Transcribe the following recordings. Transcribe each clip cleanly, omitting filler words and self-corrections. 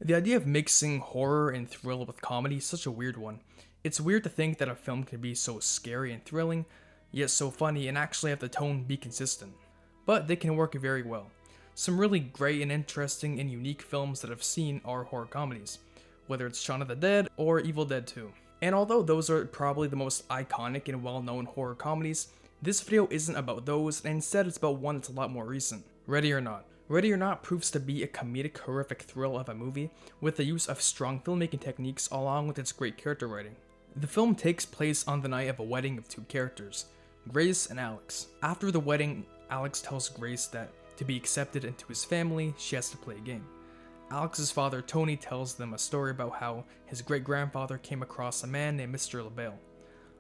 The idea of mixing horror and thrill with comedy is such a weird one. It's weird to think that a film can be so scary and thrilling, yet so funny and actually have the tone be consistent. But they can work very well. Some really great and interesting and unique films that I've seen are horror comedies, whether it's Shaun of the Dead or Evil Dead 2. And although those are probably the most iconic and well-known horror comedies, this video isn't about those, and instead it's about one that's a lot more recent, Ready or Not. Ready or Not proves to be a comedic, horrific thrill of a movie with the use of strong filmmaking techniques along with its great character writing. The film takes place on the night of a wedding of two characters, Grace and Alex. After the wedding, Alex tells Grace that to be accepted into his family, she has to play a game. Alex's father, Tony, tells them a story about how his great-grandfather came across a man named Mr. LaBelle,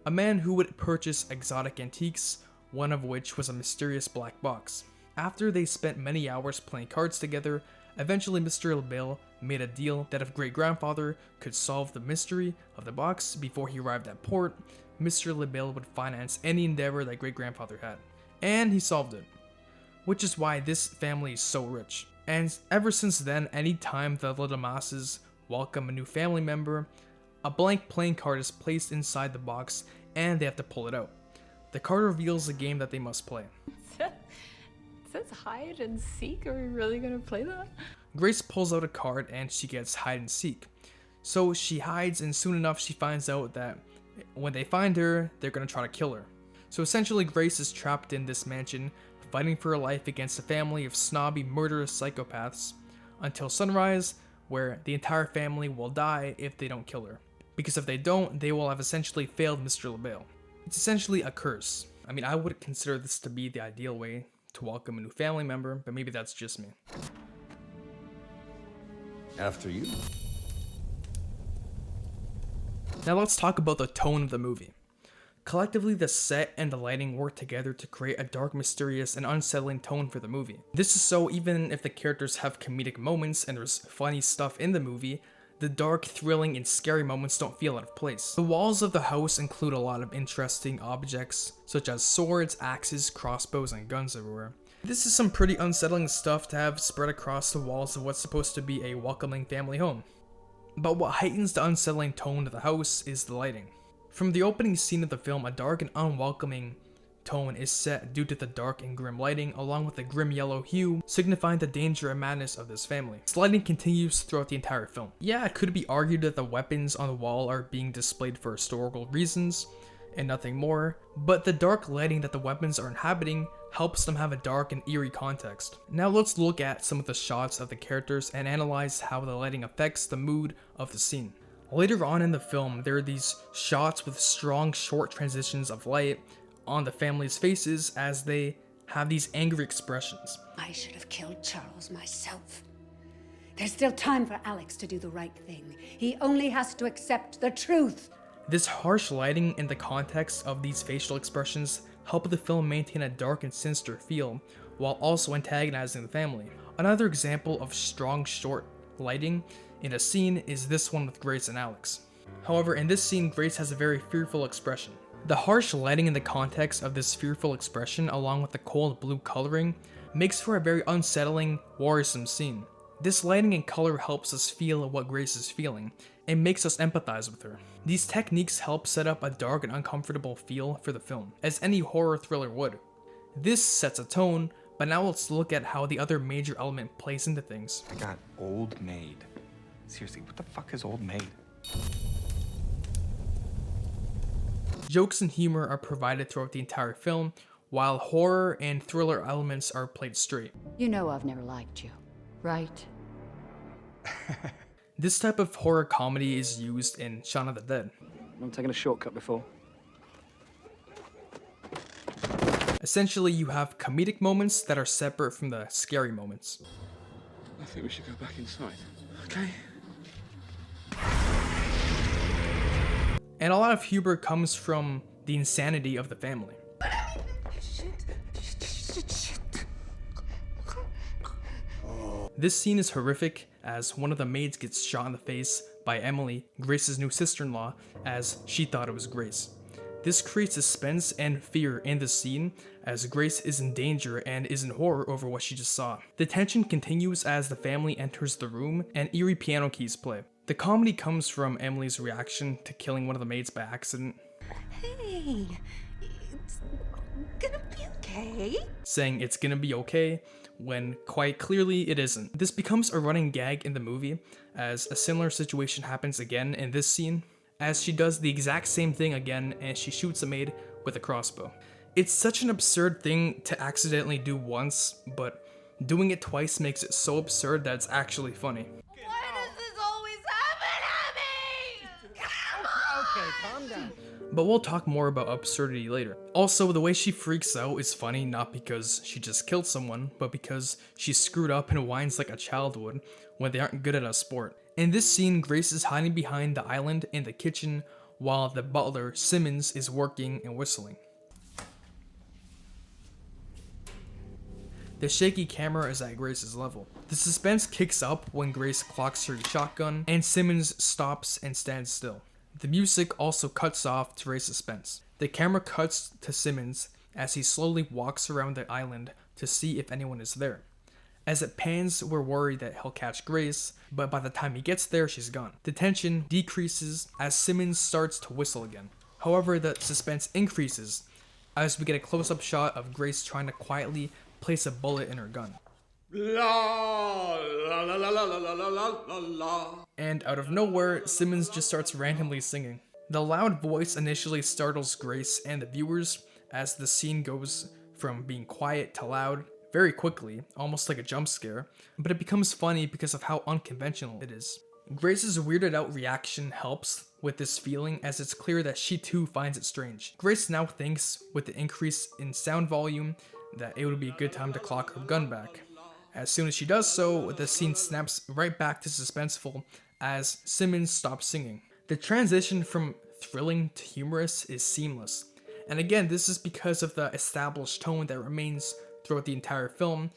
a man who would purchase exotic antiques, one of which was a mysterious black box. After they spent many hours playing cards together, eventually Mr. LaBelle made a deal that if great-grandfather could solve the mystery of the box before he arrived at port, Mr. LaBelle would finance any endeavor that great-grandfather had. And he solved it. Which is why this family is so rich. And ever since then, anytime the little masses welcome a new family member, a blank playing card is placed inside the box and they have to pull it out. The card reveals the game that they must play. It says hide and seek. Are we really gonna play that? Grace pulls out a card and she gets hide and seek. So she hides, and soon enough she finds out that when they find her, they're gonna try to kill her. So essentially Grace is trapped in this mansion, fighting for her life against a family of snobby, murderous psychopaths until sunrise, where the entire family will die if they don't kill her. Because if they don't, they will have essentially failed Mr. LaBelle. It's essentially a curse. I mean, I would consider this to be the ideal way to welcome a new family member, but maybe that's just me. After you. Now let's talk about the tone of the movie. Collectively, the set and the lighting work together to create a dark, mysterious, and unsettling tone for the movie. This is so even if the characters have comedic moments and there's funny stuff in the movie, the dark, thrilling, and scary moments don't feel out of place. The walls of the house include a lot of interesting objects, such as swords, axes, crossbows, and guns everywhere. This is some pretty unsettling stuff to have spread across the walls of what's supposed to be a welcoming family home. But what heightens the unsettling tone of the house is the lighting. From the opening scene of the film, a dark and unwelcoming tone is set due to the dark and grim lighting, along with the grim yellow hue signifying the danger and madness of this family. This lighting continues throughout the entire film. Yeah, it could be argued that the weapons on the wall are being displayed for historical reasons and nothing more, but the dark lighting that the weapons are inhabiting helps them have a dark and eerie context. Now let's look at some of the shots of the characters and analyze how the lighting affects the mood of the scene. Later on in the film, there are these shots with strong short transitions of light on the family's faces as they have these angry expressions. I should have killed Charles myself. There's still time for Alex to do the right thing. He only has to accept the truth. This harsh lighting and the context of these facial expressions help the film maintain a dark and sinister feel while also antagonizing the family. Another example of strong short lighting in a scene is this one with Grace and Alex. However, in this scene, Grace has a very fearful expression. The harsh lighting in the context of this fearful expression, along with the cold blue coloring, makes for a very unsettling, worrisome scene. This lighting and color helps us feel what Grace is feeling, and makes us empathize with her. These techniques help set up a dark and uncomfortable feel for the film, as any horror thriller would. This sets a tone, but now let's look at how the other major element plays into things. I got Old Maid. Seriously, what the fuck is Old Maid? Jokes and humor are provided throughout the entire film, while horror and thriller elements are played straight. You know I've never liked you, right? This type of horror comedy is used in Shaun of the Dead. I'm taking a shortcut before. Essentially, you have comedic moments that are separate from the scary moments. I think we should go back inside. Okay. And a lot of humor comes from the insanity of the family. This scene is horrific as one of the maids gets shot in the face by Emily, Grace's new sister-in-law, as she thought it was Grace. This creates suspense and fear in the scene as Grace is in danger and is in horror over what she just saw. The tension continues as the family enters the room and eerie piano keys play. The comedy comes from Emily's reaction to killing one of the maids by accident. Hey, it's gonna be okay. Saying it's gonna be okay when quite clearly it isn't. This becomes a running gag in the movie as a similar situation happens again in this scene, as she does the exact same thing again and she shoots a maid with a crossbow. It's such an absurd thing to accidentally do once, but doing it twice makes it so absurd that it's actually funny. Why does this always happen to me? Okay, calm down. But we'll talk more about absurdity later. Also, the way she freaks out is funny not because she just killed someone, but because she's screwed up and whines like a child would when they aren't good at a sport. In this scene, Grace is hiding behind the island in the kitchen while the butler, Simmons, is working and whistling. The shaky camera is at Grace's level. The suspense kicks up when Grace clocks her shotgun and Simmons stops and stands still. The music also cuts off to raise suspense. The camera cuts to Simmons as he slowly walks around the island to see if anyone is there. As it pans, we're worried that he'll catch Grace, but by the time he gets there, she's gone. The tension decreases as Simmons starts to whistle again. However, the suspense increases as we get a close-up shot of Grace trying to quietly place a bullet in her gun. La la la la la la la la la la. And out of nowhere, Simmons just starts randomly singing. The loud voice initially startles Grace and the viewers as the scene goes from being quiet to loud very quickly, almost like a jump scare, but it becomes funny because of how unconventional it is. Grace's weirded out reaction helps with this feeling as it's clear that she too finds it strange. Grace now thinks with the increase in sound volume that it would be a good time to clock her gun back. As soon as she does so, the scene snaps right back to suspenseful as Simmons stops singing. The transition from thrilling to humorous is seamless. And again, this is because of the established tone that remains throughout the entire film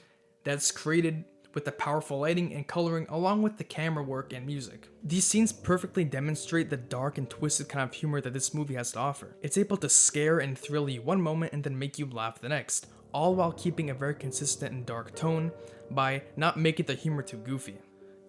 that's created with the powerful lighting and coloring along with the camera work and music. These scenes perfectly demonstrate the dark and twisted kind of humor that this movie has to offer. It's able to scare and thrill you one moment and then make you laugh the next, all while keeping a very consistent and dark tone by not making the humor too goofy.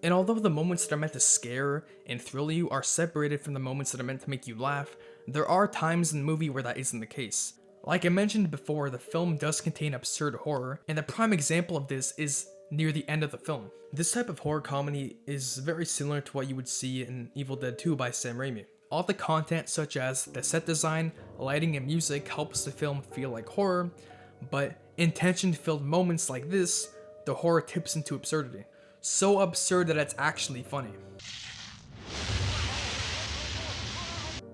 And although the moments that are meant to scare and thrill you are separated from the moments that are meant to make you laugh, there are times in the movie where that isn't the case. Like I mentioned before, the film does contain absurd horror, and the prime example of this is near the end of the film. This type of horror comedy is very similar to what you would see in Evil Dead 2 by Sam Raimi. All the content such as the set design, lighting, and music helps the film feel like horror, but in tension-filled moments like this, the horror tips into absurdity. So absurd that it's actually funny.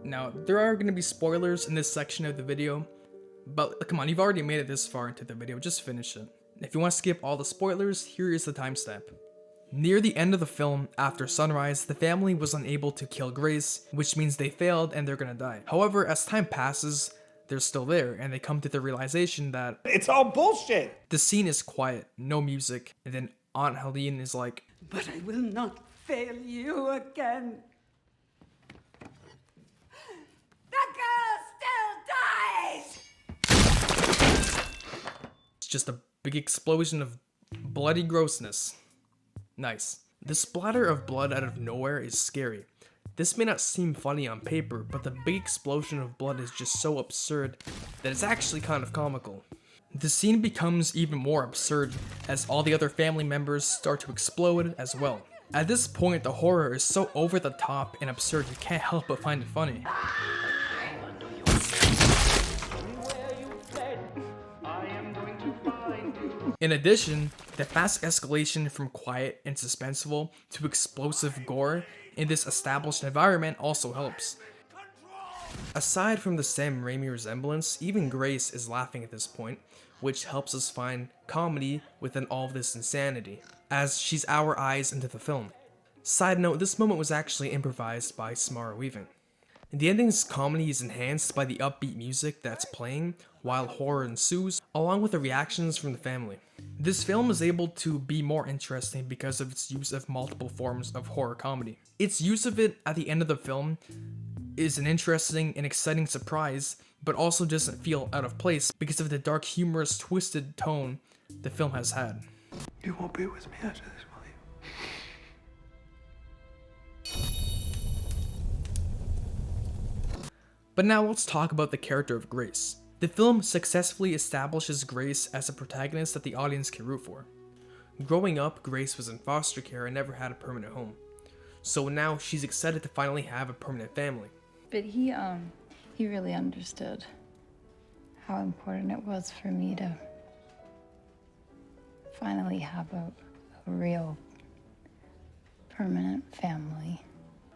Now, there are going to be spoilers in this section of the video, but come on, you've already made it this far into the video, just finish it. If you want to skip all the spoilers, here is the timestamp. Near the end of the film, after sunrise, the family was unable to kill Grace, which means they failed and they're gonna die. However, as time passes, they're still there, and they come to the realization that It's all bullshit. the scene is quiet, no music, and then Aunt Helene is like, But I will not fail you again. The girl still dies! it's just a big explosion of bloody grossness. Nice. The splatter of blood out of nowhere is scary. This may not seem funny on paper, but the big explosion of blood is just so absurd that it's actually kind of comical. The scene becomes even more absurd as all the other family members start to explode as well. At this point, the horror is so over the top and absurd you can't help but find it funny. In addition, the fast escalation from quiet and suspenseful to explosive gore in this established environment also helps. Aside from the Sam Raimi resemblance, even Grace is laughing at this point, which helps us find comedy within all of this insanity, as she's our eyes into the film. Side note, this moment was actually improvised by Samara Weaving. The ending's comedy is enhanced by the upbeat music that's playing while horror ensues, along with the reactions from the family. This film is able to be more interesting because of its use of multiple forms of horror comedy. Its use of it at the end of the film is an interesting and exciting surprise but also doesn't feel out of place because of the dark, humorous, twisted tone the film has had. You won't be with me after this, will you? But now let's talk about the character of Grace. The film successfully establishes Grace as a protagonist that the audience can root for. Growing up, Grace was in foster care and never had a permanent home. So now she's excited to finally have a permanent family. But he really understood how important it was for me to finally have a real permanent family.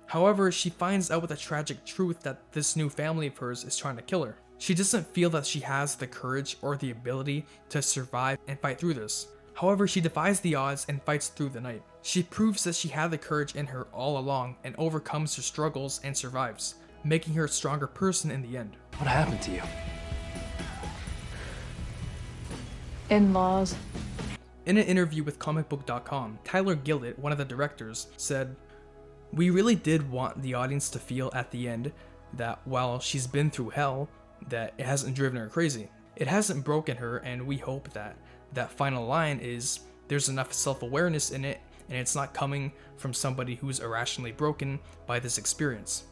However, she finds out with the tragic truth that this new family of hers is trying to kill her. She doesn't feel that she has the courage or the ability to survive and fight through this. However, she defies the odds and fights through the night. She proves that she had the courage in her all along and overcomes her struggles and survives, making her a stronger person in the end. What happened to you? In-laws. In an interview with comicbook.com, Tyler Gillett, one of the directors, said, "We really did want the audience to feel at the end that while she's been through hell, that it hasn't driven her crazy. It hasn't broken her, and we hope that that final line is there's enough self-awareness in it and it's not coming from somebody who's irrationally broken by this experience.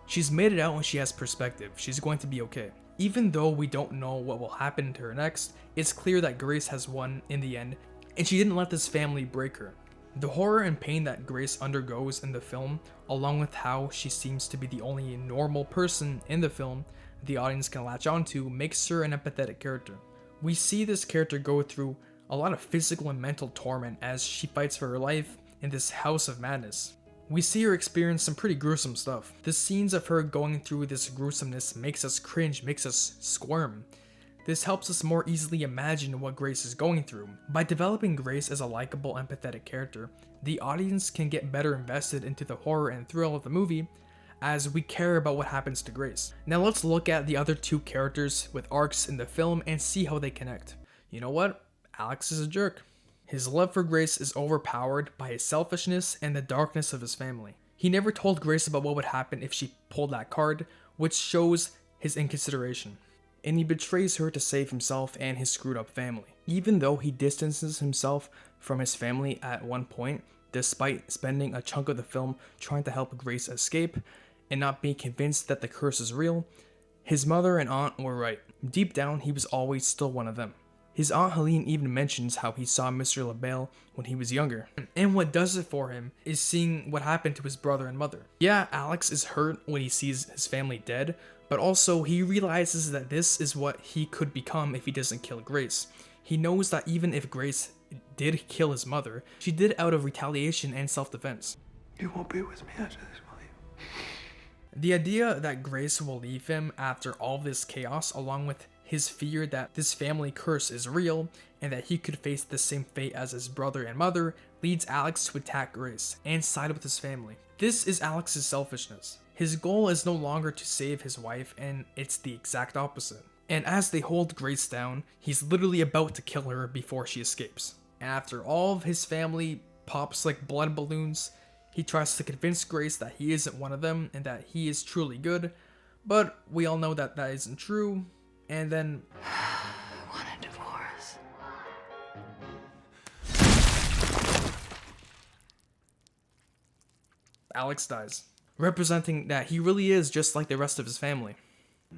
She's made it out and she has perspective. She's going to be okay." Even though we don't know what will happen to her next, it's clear that Grace has won in the end and she didn't let this family break her. The horror and pain that Grace undergoes in the film, along with how she seems to be the only normal person in the film the audience can latch onto, makes her an empathetic character. We see this character go through a lot of physical and mental torment as she fights for her life in this house of madness. We see her experience some pretty gruesome stuff. The scenes of her going through this gruesomeness makes us cringe, makes us squirm. This helps us more easily imagine what Grace is going through. By developing Grace as a likable, empathetic character, the audience can get better invested into the horror and thrill of the movie as we care about what happens to Grace. Now let's look at the other two characters with arcs in the film and see how they connect. You know what? Alex is a jerk. His love for Grace is overpowered by his selfishness and the darkness of his family. He never told Grace about what would happen if she pulled that card, which shows his inconsideration. And he betrays her to save himself and his screwed up family. Even though he distances himself from his family at one point, despite spending a chunk of the film trying to help Grace escape and not being convinced that the curse is real, his mother and aunt were right. Deep down, he was always still one of them. His Aunt Helene even mentions how he saw Mr. LaBelle when he was younger. And what does it for him is seeing what happened to his brother and mother. Yeah, Alex is hurt when he sees his family dead, but also he realizes that this is what he could become if he doesn't kill Grace. He knows that even if Grace did kill his mother, she did it out of retaliation and self-defense. You won't be with me after this, will you? The idea that Grace will leave him after all this chaos, along with his fear that this family curse is real and that he could face the same fate as his brother and mother, leads Alex to attack Grace and side with his family. This is Alex's selfishness. His goal is no longer to save his wife, and it's the exact opposite. And as they hold Grace down, he's literally about to kill her before she escapes. And after all of his family pops like blood balloons, he tries to convince Grace that he isn't one of them and that he is truly good, but we all know that that isn't true. And then I want a divorce. Alex dies, representing that he really is just like the rest of his family.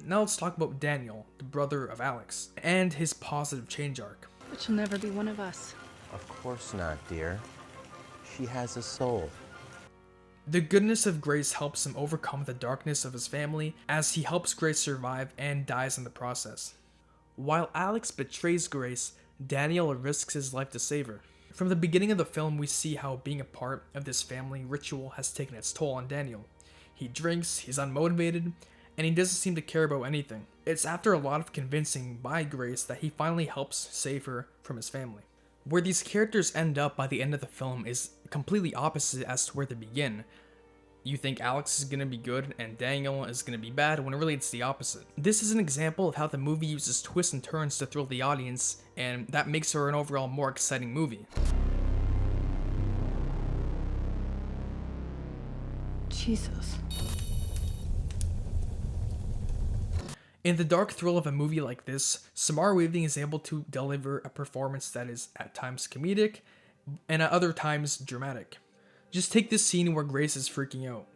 Now let's talk about Daniel, the brother of Alex, and his positive change arc. But she'll never be one of us. Of course not, dear. She has a soul. The goodness of Grace helps him overcome the darkness of his family as he helps Grace survive and dies in the process. While Alex betrays Grace, Daniel risks his life to save her. From the beginning of the film, we see how being a part of this family ritual has taken its toll on Daniel. He drinks, he's unmotivated, and he doesn't seem to care about anything. It's after a lot of convincing by Grace that he finally helps save her from his family. Where these characters end up by the end of the film is completely opposite as to where they begin. You think Alex is gonna be good and Daniel is gonna be bad, when really it's the opposite. This is an example of how the movie uses twists and turns to thrill the audience, and that makes her an overall more exciting movie. Jesus. In the dark thrill of a movie like this, Samara Weaving is able to deliver a performance that is at times comedic and at other times dramatic. Just take this scene where Grace is freaking out.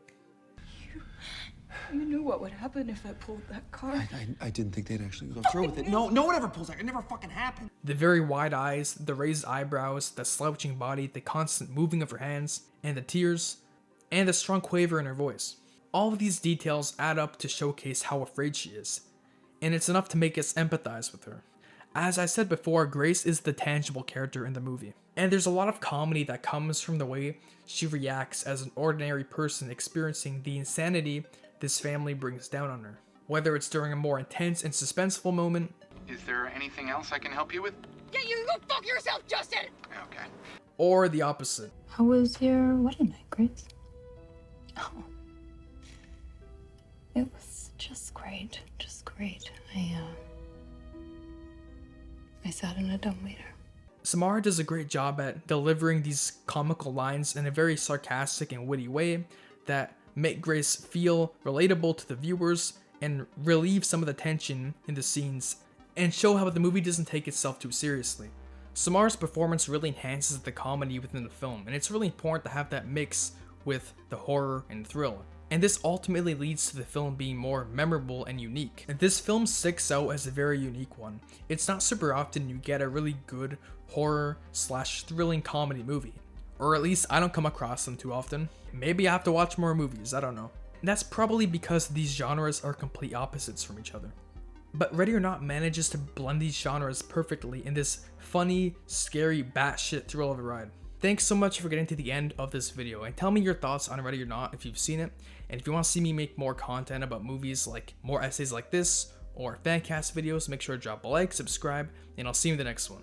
You knew what would happen if I pulled that card. I didn't think they'd actually go through with it. No one ever pulls that. It never fucking happened. The very wide eyes, the raised eyebrows, the slouching body, the constant moving of her hands, and the tears, and the strong quaver in her voice. All of these details add up to showcase how afraid she is, and it's enough to make us empathize with her. As I said before, Grace is the tangible character in the movie, and there's a lot of comedy that comes from the way she reacts as an ordinary person experiencing the insanity this family brings down on her. Whether it's during a more intense and suspenseful moment, Is there anything else I can help you with? Yeah, you go fuck yourself, Justin! Okay. or the opposite. How was your wedding night, Grace? Oh. It was just great. Just great. I sat in a dumbwaiter. Samara does a great job at delivering these comical lines in a very sarcastic and witty way that make Grace feel relatable to the viewers and relieve some of the tension in the scenes and show how the movie doesn't take itself too seriously. Samara's performance really enhances the comedy within the film, and it's really important to have that mix with the horror and thrill. And this ultimately leads to the film being more memorable and unique. And this film sticks out as a very unique one. It's not super often you get a really good horror/thrilling comedy movie. Or at least I don't come across them too often. Maybe I have to watch more movies, I don't know. And that's probably because these genres are complete opposites from each other. But Ready or Not manages to blend these genres perfectly in this funny, scary, batshit thrill of a ride. Thanks so much for getting to the end of this video, and tell me your thoughts on Ready or Not if you've seen it, and if you want to see me make more content about movies, like more essays like this, or fancast videos, make sure to drop a like, subscribe, and I'll see you in the next one.